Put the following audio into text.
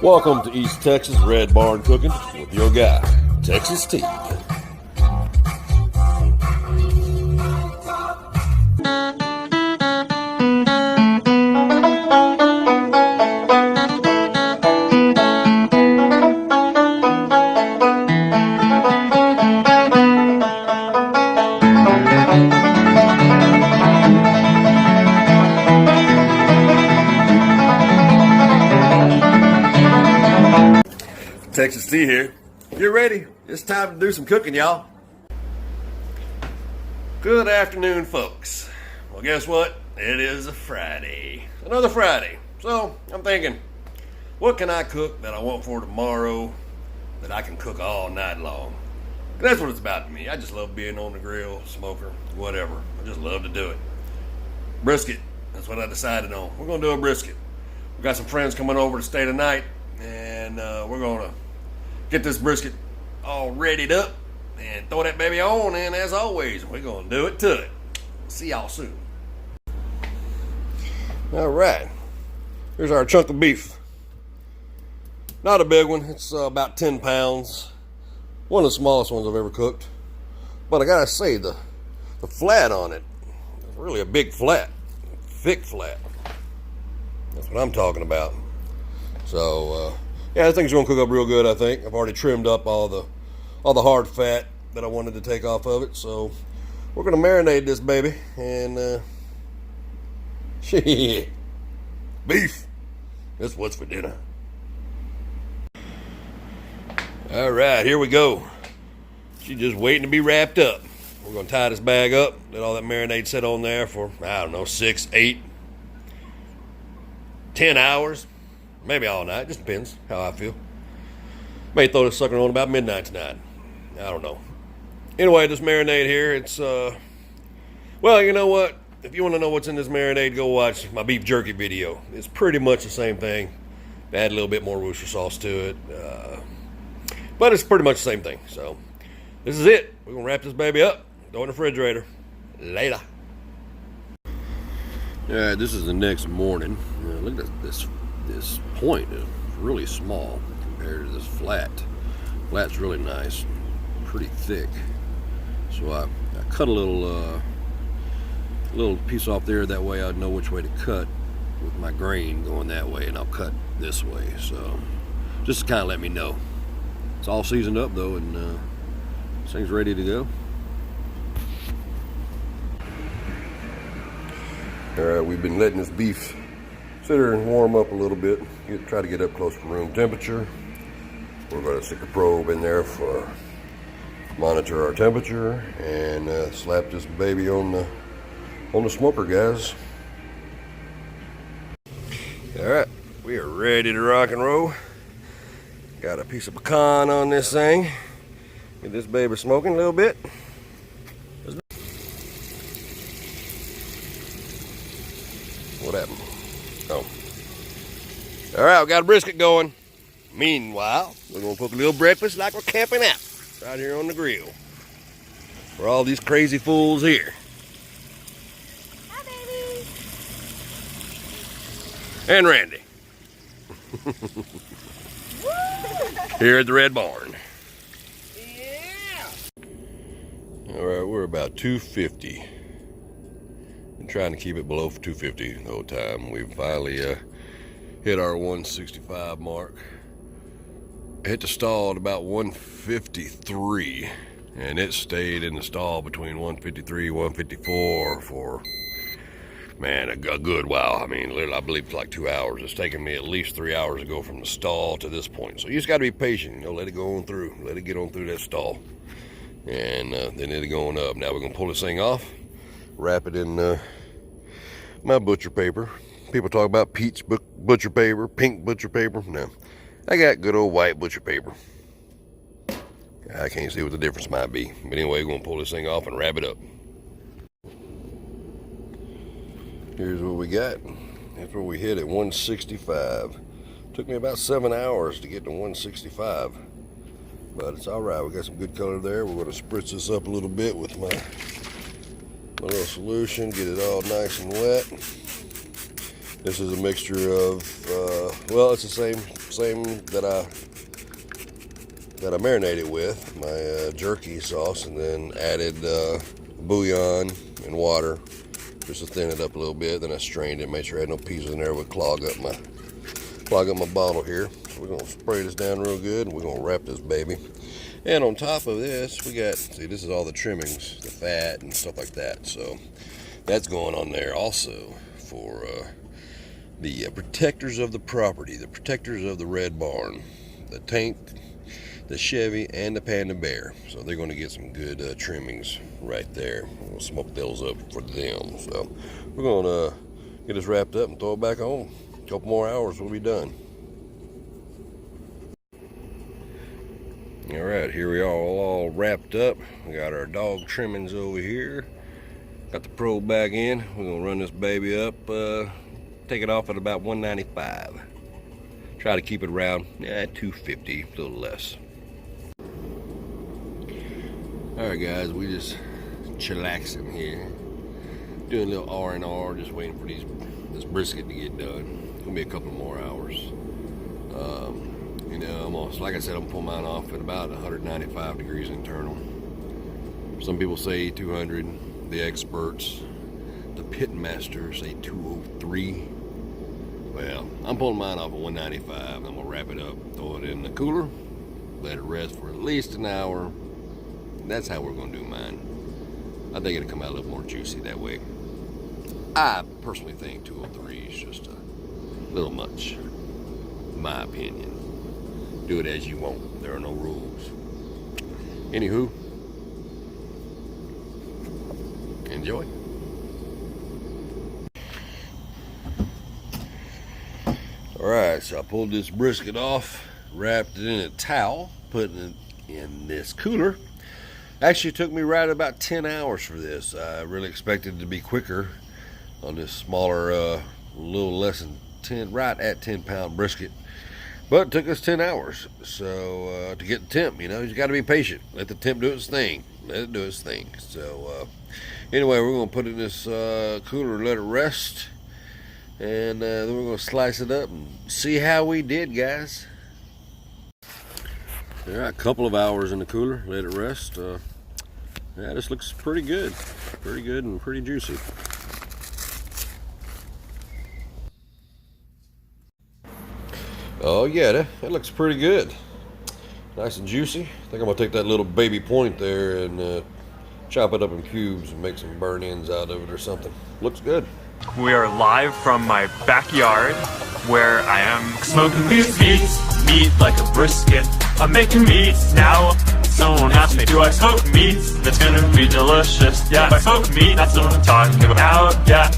Welcome to East Texas Red Barn Cooking with your guy, Texas T. Texas T here. You're ready. It's time to do some cooking, y'all. Good afternoon, folks. Well, guess what? It is a Friday. Another Friday. So, I'm thinking, what can I cook that I want for tomorrow that I can cook all night long? That's what it's about to me. I just love being on the grill, smoker, whatever. I just love to do it. Brisket. That's what I decided on. We're going to do a brisket. We've got some friends coming over to stay tonight, and we're going to get this brisket all readied up and throw that baby on, and as always, we're going to do it to it. See y'all soon. All right. Here's our chunk of beef. Not a big one. It's about 10 pounds. One of the smallest ones I've ever cooked. But I gotta say, the flat on it is really a big flat. Thick flat. That's what I'm talking about. So, yeah, this thing's gonna cook up real good, I think. I've already trimmed up all the hard fat that I wanted to take off of it. So we're gonna marinate this baby, and beef. That's what's for dinner. All right, here we go. She's just waiting to be wrapped up. We're gonna tie this bag up, let all that marinade sit on there for, I don't know, 6, 8, 10 hours. Maybe all night, just depends how I feel. May throw this sucker on about midnight tonight. I don't know. Anyway, this marinade here, it's, well, you know what? If you want to know what's in this marinade, go watch my beef jerky video. It's pretty much the same thing. Add a little bit more Worcester sauce to it. But it's pretty much the same thing. So, this is it. We're going to wrap this baby up, throw it in the refrigerator. Later. All right, this is the next morning. Look at this point is really small compared to this flat. Flat's really nice, pretty thick. So I cut a little piece off there. That way I'd know which way to cut with my grain going that way, and I'll cut this way. So just to kind of let me know. It's all seasoned up though, and this thing's ready to go. All right, we've been letting this beef sit here and warm up a little bit. Try to get up close to room temperature. We're going to stick a probe in there for monitor our temperature, and slap this baby on the smoker, guys. All right, we are ready to rock and roll. Got a piece of pecan on this thing. Get this baby smoking a little bit. What happened? Oh. All right, we got a brisket going. Meanwhile, we're going to cook a little breakfast like we're camping out right here on the grill for all these crazy fools here. Hi, baby. And Randy. Here at the Red Barn. Yeah. All right, we're about 250. Been trying to keep it below 250 the whole time. We've finally hit our 165 mark. I hit the stall at about 153, and it stayed in the stall between 153 154 for, man, a good while. I mean, literally, I believe it's like 2 hours. It's taken me at least 3 hours to go from the stall to this point. So you just got to be patient, you know, let it go on through, let it get on through that stall, and then it'll go on up. Now we're gonna pull this thing off, wrap it in my butcher paper. People talk about peach butcher paper, pink butcher paper. No, I got good old white butcher paper. I can't see what the difference might be. But anyway, we're gonna pull this thing off and wrap it up. Here's what we got. That's where we hit at 165. Took me about 7 hours to get to 165. But it's all right. We got some good color there. We're gonna spritz this up a little bit with my little solution, get it all nice and wet. This is a mixture of, well, it's the same that I marinated with, my jerky sauce, and then added bouillon and water just to thin it up a little bit. Then I strained it, made sure I had no pieces in there that would clog up my bottle here. So we're gonna spray this down real good, and we're gonna wrap this baby. And on top of this, we got, see, this is all the trimmings, the fat and stuff like that. So that's going on there also for the protectors of the property, the protectors of the red barn, the tank, the Chevy, and the Panda Bear. So they're going to get some good trimmings right there. We'll smoke those up for them. So we're going to get this wrapped up and throw it back on. A couple more hours, we'll be done. All right, here we are, all wrapped up. We got our dog trimmings over here. Got the probe back in. We're going to run this baby up, take it off at about 195. Try to keep it around 250, a little less. Alright guys, we just chillaxing here. Doing a little R&R, just waiting for this brisket to get done. It's gonna be a couple more hours. You know, almost, like I said, I'm pulling mine off at about 195 degrees internal. Some people say 200, the experts, the pit masters say 203. Well, I'm pulling mine off at 195. I'm gonna wrap it up, throw it in the cooler, let it rest for at least an hour. That's how we're gonna do mine. I think it'll come out a little more juicy that way. I personally think 203 is just a little much, in my opinion. Do it as you want. There are no rules. Anywho, enjoy. Alright, so I pulled this brisket off, wrapped it in a towel, put it in this cooler. Actually, it took me right about 10 hours for this. I really expected it to be quicker on this smaller, little less than 10, right at 10-pound brisket. But it took us 10 hours. So, to get the temp, you know, you got to be patient. Let the temp do its thing. Let it do its thing. So, anyway, we're going to put it in this cooler and let it rest. And then we're going to slice it up and see how we did, guys. All right, a couple of hours in the cooler, let it rest. Yeah, this looks pretty good and pretty juicy. Oh yeah, that looks pretty good. Nice and juicy. I think I'm gonna take that little baby point there and chop it up in cubes and make some burn ends out of it or something. Looks good. We are live from my backyard where I am smoking these meat like a brisket. I'm making meats now. Someone asked me, do I smoke meats? That's gonna be delicious. Yeah, if I smoke meat, that's what I'm talking about. Yeah.